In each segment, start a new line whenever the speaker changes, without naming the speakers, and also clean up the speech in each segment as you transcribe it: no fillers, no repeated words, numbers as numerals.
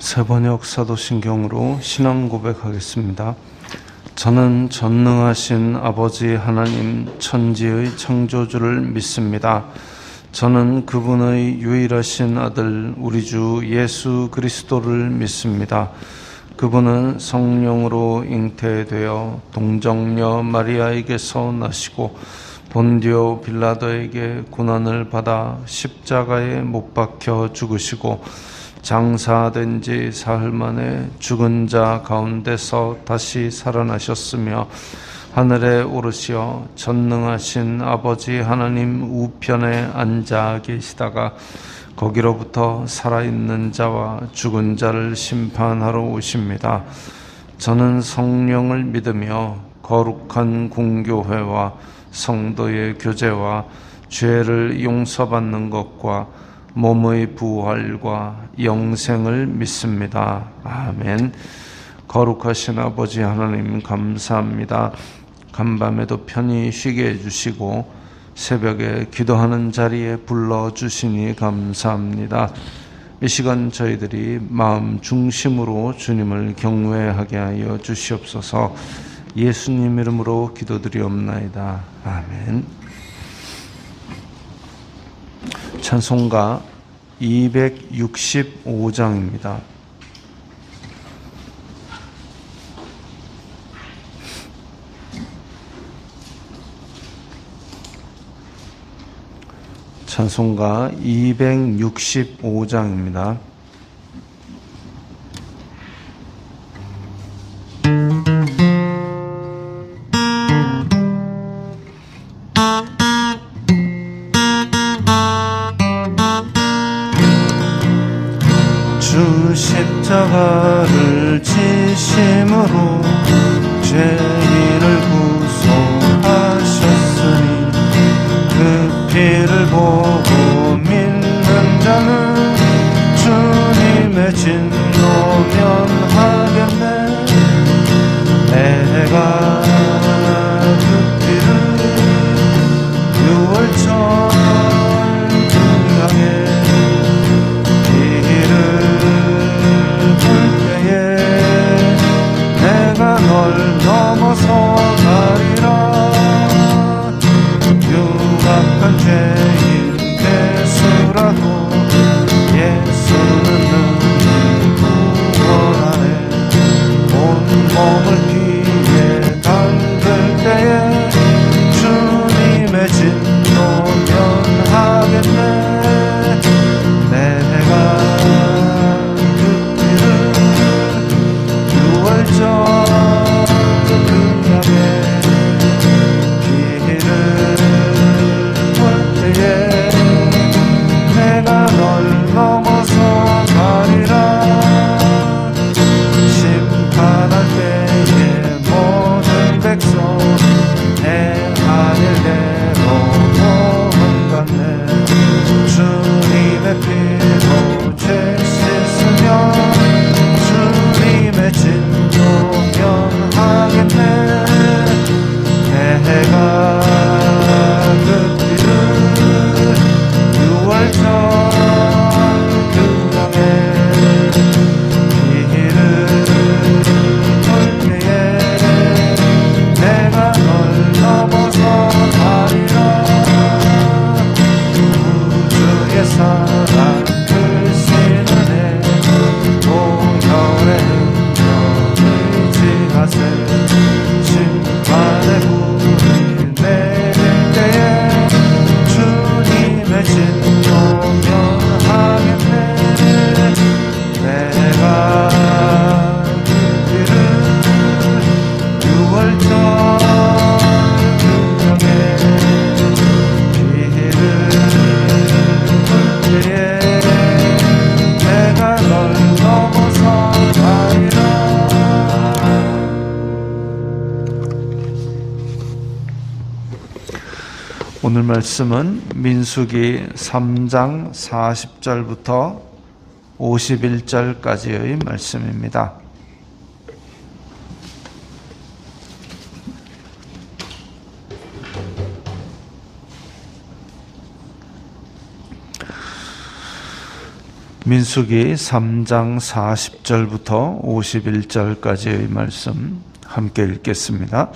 세번역 사도신경으로 신앙 고백하겠습니다. 저는 전능하신 아버지 하나님 천지의 창조주를 믿습니다. 저는 그분의 유일하신 아들 우리 주 예수 그리스도를 믿습니다. 그분은 성령으로 잉태되어 동정녀 마리아에게서 나시고 본디오 빌라도에게 고난을 받아 십자가에 못 박혀 죽으시고 장사된 지 사흘 만에 죽은 자 가운데서 다시 살아나셨으며 하늘에 오르시어 전능하신 아버지 하나님 우편에 앉아 계시다가 거기로부터 살아있는 자와 죽은 자를 심판하러 오십니다. 저는 성령을 믿으며 거룩한 공교회와 성도의 교제와 죄를 용서받는 것과 몸의 부활과 영생을 믿습니다. 아멘. 거룩하신 아버지 하나님 감사합니다. 간밤에도 편히 쉬게 해주시고 새벽에 기도하는 자리에 불러주시니 감사합니다. 이 시간 저희들이 마음 중심으로 주님을 경외하게 하여 주시옵소서. 예수님 이름으로 기도드리옵나이다. 아멘. 찬송가 265장입니다. 찬송가 265장입니다.
주 십자가를 지심으로 죄인을 구속하셨으니 그 피를 보고 믿는 자는 주님의 진노 면하겠네. 내가 그 피를 유월절 등양에 널 넘어서 가리라. 유각한 죄인 대수라도 예수는 구원하네. 온 몸을 피에 담글 때에 주님의 진노 면하겠네. 내가 그 피를 유월절 주님의 피로 죄 씻으며 주님의 진노 면하겠네. 내가 그 피를 유월절 등양에 피를 볼 때에 내가 널 넘어서 가리라. 사랑 크신 은혜 보혈의 능력 의지하세. 심판의 불이 내릴 때에 주님의 진노 면하겠네. 내가 그 길을 유월절 등양에 내가 널 넘어서 가리라.
오늘 말씀은 민수기 3장 40절부터 51절까지의 말씀입니다. 민수기 3장 40절부터 51절까지의 말씀 함께 읽겠습니다.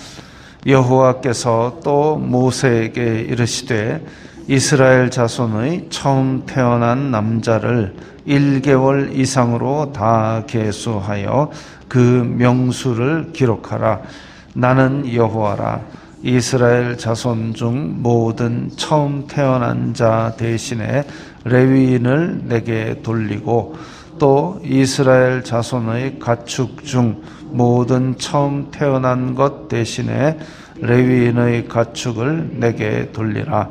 여호와께서 또 모세에게 이르시되 이스라엘 자손의 처음 태어난 남자를 1개월 이상으로 다 계수하여 그 명수를 기록하라. 나는 여호와라. 이스라엘 자손 중 모든 처음 태어난 자 대신에 레위인을 내게 돌리고 또 이스라엘 자손의 가축 중 모든 처음 태어난 것 대신에 레위인의 가축을 내게 돌리라.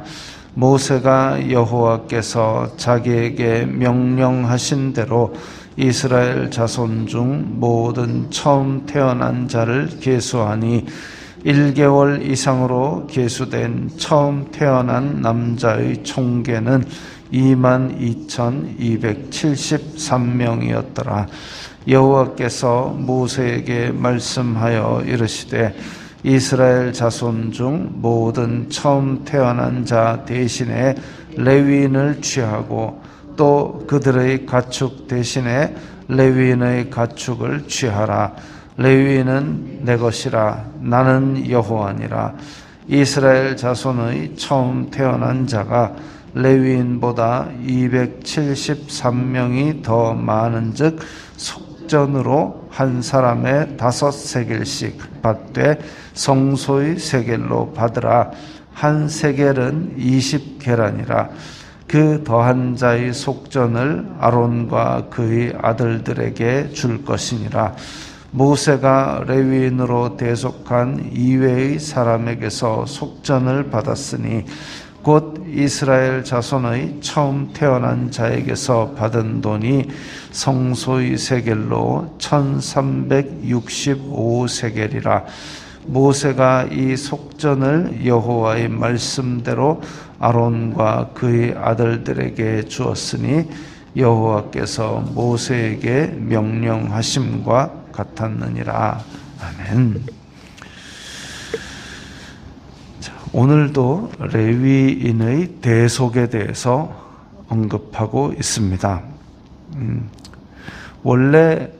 모세가 여호와께서 자기에게 명령하신 대로 이스라엘 자손 중 모든 처음 태어난 자를 계수하니 1개월 이상으로 계수된 처음 태어난 남자의 총계는 22,273명이었더라. 여호와께서 모세에게 말씀하여 이르시되 이스라엘 자손 중 모든 처음 태어난 자 대신에 레위인을 취하고 또 그들의 가축 대신에 레위인의 가축을 취하라. 레위인은 내 것이라. 나는 여호와니라. 이스라엘 자손의 처음 태어난 자가 레위인보다 273명이 더 많은즉 속전으로 한 사람의 5세겔씩 받되 성소의 세겔로 받으라. 한 세겔은 20계란이라. 그 더한 자의 속전을 아론과 그의 아들들에게 줄 것이니라. 모세가 레위인으로 대속한 이외의 사람에게서 속전을 받았으니 곧 이스라엘 자손의 처음 태어난 자에게서 받은 돈이 성소의 세겔로 1365세겔이라. 모세가 이 속전을 여호와의 말씀대로 아론과 그의 아들들에게 주었으니 여호와께서 모세에게 명령하심과 같았느니라. 아멘. 자, 오늘도 레위인의 대속에 대해서 언급하고 있습니다. 원래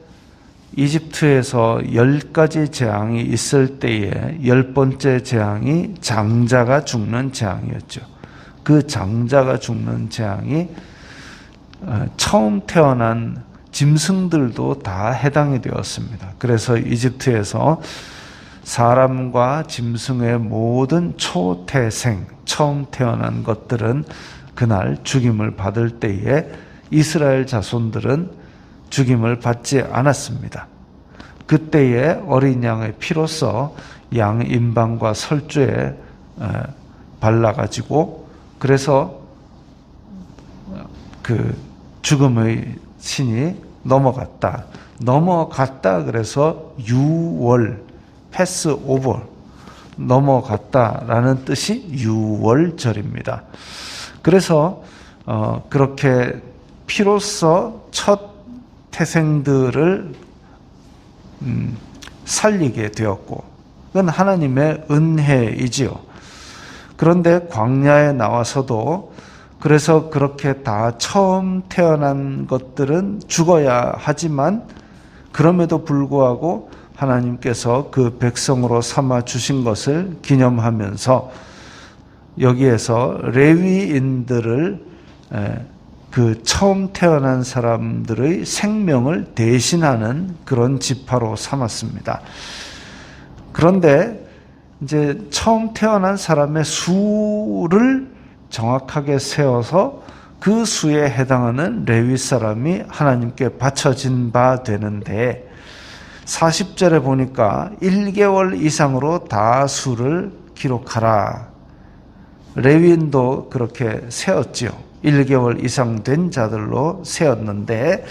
이집트에서 10가지 재앙이 있을 때에 10번째 재앙이 장자가 죽는 재앙이었죠. 그 장자가 죽는 재앙이 처음 태어난 짐승들도 다 해당이 되었습니다. 그래서 이집트에서 사람과 짐승의 모든 초태생, 처음 태어난 것들은 그날 죽임을 받을 때에 이스라엘 자손들은 죽임을 받지 않았습니다. 그때에 어린 양의 피로써 양 임방과 설주에 발라가지고 그래서 그 죽음의 신이 넘어갔다. 그래서 유월, 패스 오버, 넘어갔다라는 뜻이 유월절입니다. 그래서 그렇게 피로써 첫 태생들을 살리게 되었고 그건 하나님의 은혜이지요. 그런데 광야에 나와서도 그래서 그렇게 다 처음 태어난 것들은 죽어야 하지만 그럼에도 불구하고 하나님께서 그 백성으로 삼아 주신 것을 기념하면서 여기에서 레위인들을 그 처음 태어난 사람들의 생명을 대신하는 그런 지파로 삼았습니다. 그런데 이제 처음 태어난 사람의 수를 정확하게 세워서 그 수에 해당하는 레위 사람이 하나님께 바쳐진 바 되는데 40절에 보니까 1개월 이상으로 다 수를 기록하라. 레위인도 그렇게 세었지요. 1개월 이상 된 자들로 세었는데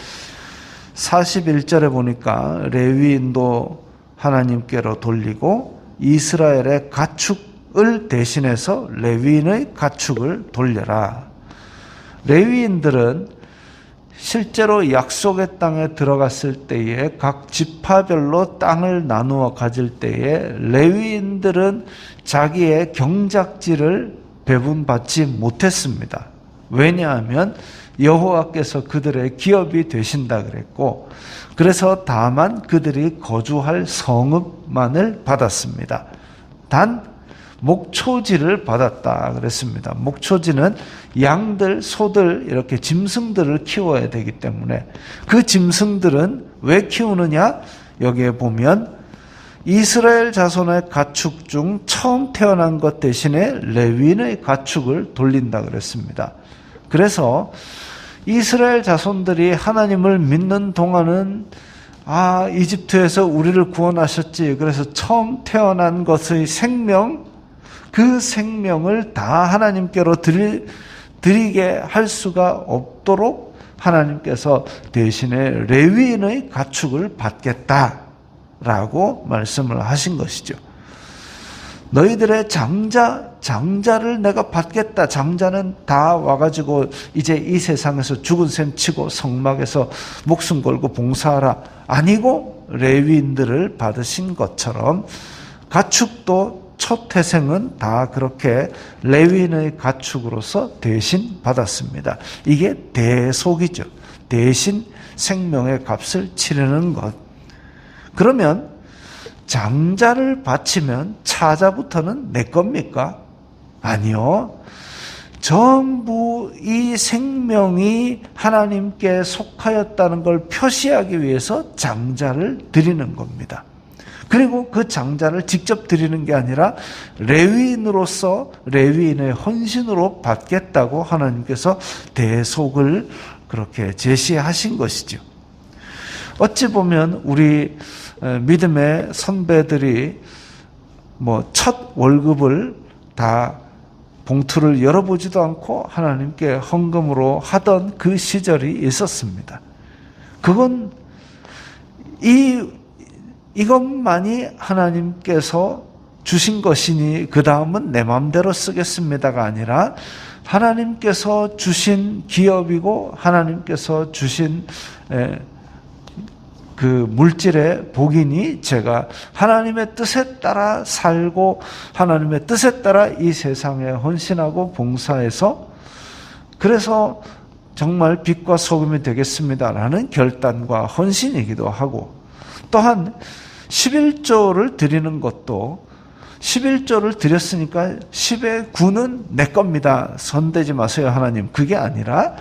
41절에 보니까 레위인도 하나님께로 돌리고 이스라엘의 가축을 대신해서 레위인의 가축을 돌려라. 레위인들은 실제로 약속의 땅에 들어갔을 때에 각 지파별로 땅을 나누어 가질 때에 레위인들은 자기의 경작지를 배분받지 못했습니다. 왜냐하면 여호와께서 그들의 기업이 되신다 그랬고, 그래서 다만 그들이 거주할 성읍만을 받았습니다. 단 목초지를 받았다 그랬습니다. 목초지는 양들, 소들, 이렇게 짐승들을 키워야 되기 때문에 그 짐승들은 왜 키우느냐? 여기에 보면 이스라엘 자손의 가축 중 처음 태어난 것 대신에 레위인의 가축을 돌린다 그랬습니다. 그래서 이스라엘 자손들이 하나님을 믿는 동안은 이집트에서 우리를 구원하셨지. 그래서 처음 태어난 것의 생명, 그 생명을 다 하나님께로 드리게 할 수가 없도록 하나님께서 대신에 레위인의 가축을 받겠다라고 말씀을 하신 것이죠. 너희들의 장자를 내가 받겠다. 장자는 다 와가지고 이제 이 세상에서 죽은 셈 치고 성막에서 목숨 걸고 봉사하라. 아니고 레위인들을 받으신 것처럼 가축도 첫 태생은 다 그렇게 레위인의 가축으로서 대신 받았습니다. 이게 대속이죠. 대신 생명의 값을 치르는 것. 그러면 장자를 바치면 차자부터는 내 겁니까? 아니요. 전부 이 생명이 하나님께 속하였다는 걸 표시하기 위해서 장자를 드리는 겁니다. 그리고 그 장자를 직접 드리는 게 아니라 레위인으로서 레위인의 헌신으로 받겠다고 하나님께서 대속을 그렇게 제시하신 것이죠. 어찌 보면 우리 믿음의 선배들이 첫 월급을 다 봉투를 열어보지도 않고 하나님께 헌금으로 하던 그 시절이 있었습니다. 그건 이것만이 하나님께서 주신 것이니 그 다음은 내 마음대로 쓰겠습니다가 아니라 하나님께서 주신 기업이고 하나님께서 주신 그 물질의 복이니 제가 하나님의 뜻에 따라 살고 하나님의 뜻에 따라 이 세상에 헌신하고 봉사해서 그래서 정말 빛과 소금이 되겠습니다라는 결단과 헌신이기도 하고, 또한 11조를 드리는 것도 11조를 드렸으니까 10의 9는 내 겁니다. 손대지 마세요 하나님. 그게 아니라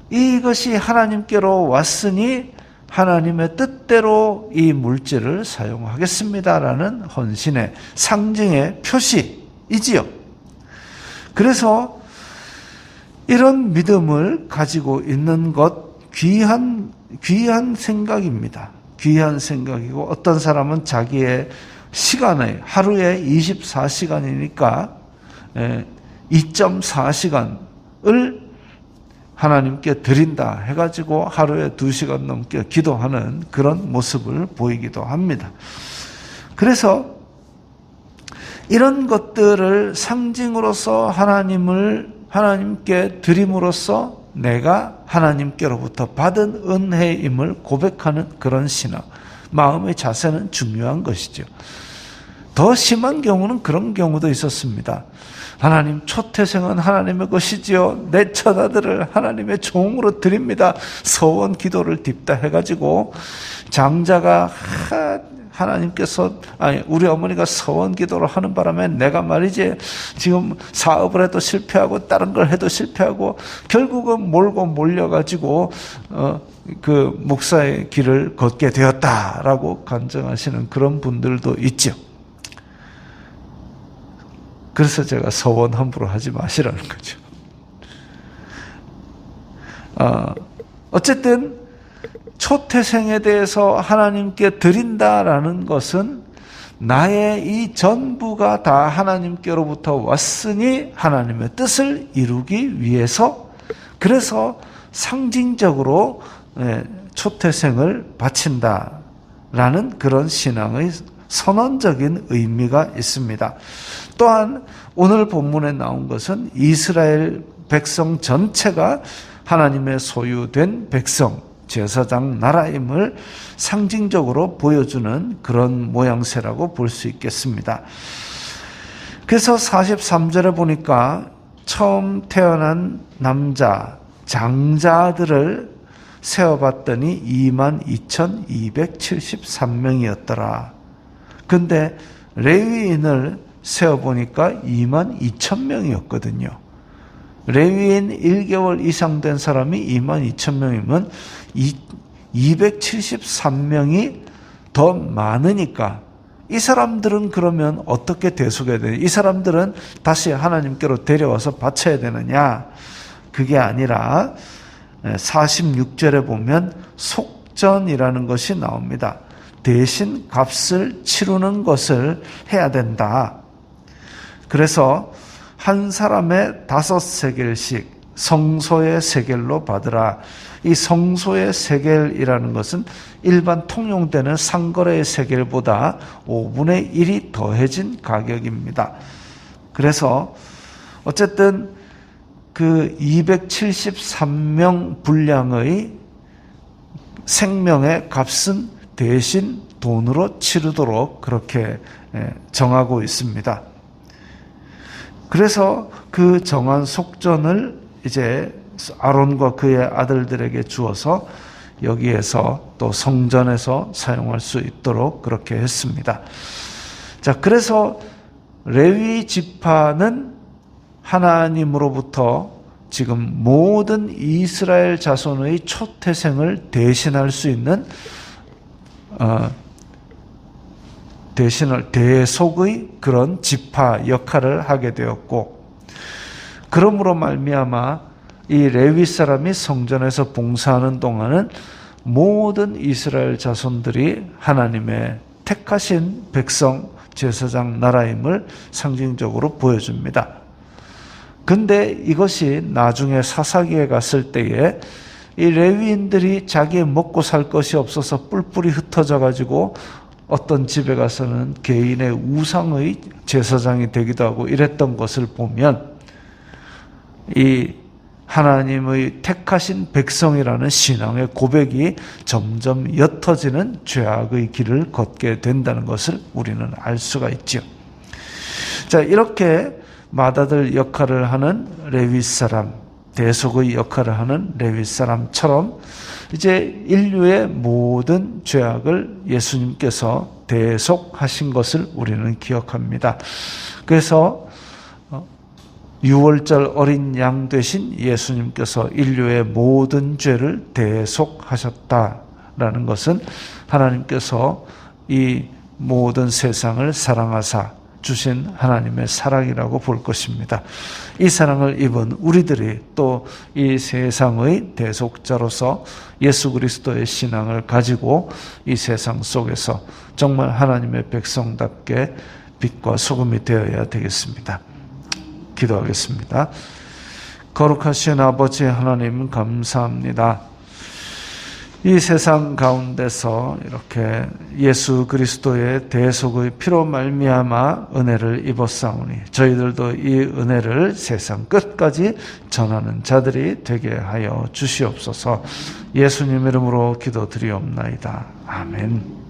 이것이 하나님께로 왔으니 하나님의 뜻대로 이 물질을 사용하겠습니다라는 헌신의 상징의 표시이지요. 그래서 이런 믿음을 가지고 있는 것 귀한 생각입니다. 귀한 생각이고, 어떤 사람은 자기의 시간에 하루에 24시간이니까 2.4시간을 하나님께 드린다 해가지고 하루에 2시간 넘게 기도하는 그런 모습을 보이기도 합니다. 그래서 이런 것들을 상징으로서 하나님께 드림으로써 내가 하나님께로부터 받은 은혜임을 고백하는 그런 신앙, 마음의 자세는 중요한 것이죠. 더 심한 경우는 그런 경우도 있었습니다. 하나님, 초태생은 하나님의 것이지요. 내 처자들을 하나님의 종으로 드립니다. 서원 기도를 딥다 해가지고 장자가 우리 어머니가 서원 기도를 하는 바람에 내가 말이지 지금 사업을 해도 실패하고 다른 걸 해도 실패하고 결국은 몰고 몰려가지고 그 목사의 길을 걷게 되었다라고 간증하시는 그런 분들도 있죠. 그래서 제가 서원 함부로 하지 마시라는 거죠. 어쨌든 초태생에 대해서 하나님께 드린다라는 것은 나의 이 전부가 다 하나님께로부터 왔으니 하나님의 뜻을 이루기 위해서, 그래서 상징적으로 초태생을 바친다라는 그런 신앙의 선언적인 의미가 있습니다. 또한 오늘 본문에 나온 것은 이스라엘 백성 전체가 하나님의 소유된 백성, 제사장 나라임을 상징적으로 보여주는 그런 모양새라고 볼 수 있겠습니다. 그래서 43절에 보니까 처음 태어난 남자 장자들을 세어봤더니 22,273명이었더라. 근데 레위인을 세어보니까 22,000명이었거든요. 레위인 1개월 이상 된 사람이 22,000명이면 273명이 더 많으니까 이 사람들은 그러면 어떻게 대속해야 되냐? 이 사람들은 다시 하나님께로 데려와서 바쳐야 되느냐? 그게 아니라 46절에 보면 속전이라는 것이 나옵니다. 대신 값을 치르는 것을 해야 된다. 그래서 한 사람의 5세겔씩 성소의 세겔로 받으라. 이 성소의 세겔이라는 것은 일반 통용되는 상거래의 세겔보다 5분의 1이 더해진 가격입니다. 그래서 어쨌든 그 273명 분량의 생명의 값은 대신 돈으로 치르도록 그렇게 정하고 있습니다. 그래서 그 정한 속전을 이제 아론과 그의 아들들에게 주어서 여기에서 또 성전에서 사용할 수 있도록 그렇게 했습니다. 자, 그래서 레위 지파는 하나님으로부터 지금 모든 이스라엘 자손의 초태생을 대신할 수 있는 대속의 그런 지파 역할을 하게 되었고, 그러므로 말미암아 이 레위 사람이 성전에서 봉사하는 동안은 모든 이스라엘 자손들이 하나님의 택하신 백성 제사장 나라임을 상징적으로 보여줍니다. 근데 이것이 나중에 사사기에 갔을 때에 이 레위인들이 자기 먹고 살 것이 없어서 뿔뿔이 흩어져 가지고 어떤 집에 가서는 개인의 우상의 제사장이 되기도 하고 이랬던 것을 보면 이 하나님의 택하신 백성이라는 신앙의 고백이 점점 옅어지는 죄악의 길을 걷게 된다는 것을 우리는 알 수가 있죠. 자, 이렇게 맏아들 역할을 하는 레위 사람, 대속의 역할을 하는 레위 사람처럼 이제 인류의 모든 죄악을 예수님께서 대속하신 것을 우리는 기억합니다. 그래서 유월절 어린 양 되신 예수님께서 인류의 모든 죄를 대속하셨다라는 것은 하나님께서 이 모든 세상을 사랑하사 주신 하나님의 사랑이라고 볼 것입니다. 이 사랑을 입은 우리들이 또 이 세상의 대속자로서 예수 그리스도의 신앙을 가지고 이 세상 속에서 정말 하나님의 백성답게 빛과 소금이 되어야 되겠습니다. 기도하겠습니다. 거룩하신 아버지 하나님 감사합니다. 이 세상 가운데서 이렇게 예수 그리스도의 대속의 피로 말미암아 은혜를 입었사오니 저희들도 이 은혜를 세상 끝까지 전하는 자들이 되게 하여 주시옵소서. 예수님 이름으로 기도드리옵나이다. 아멘.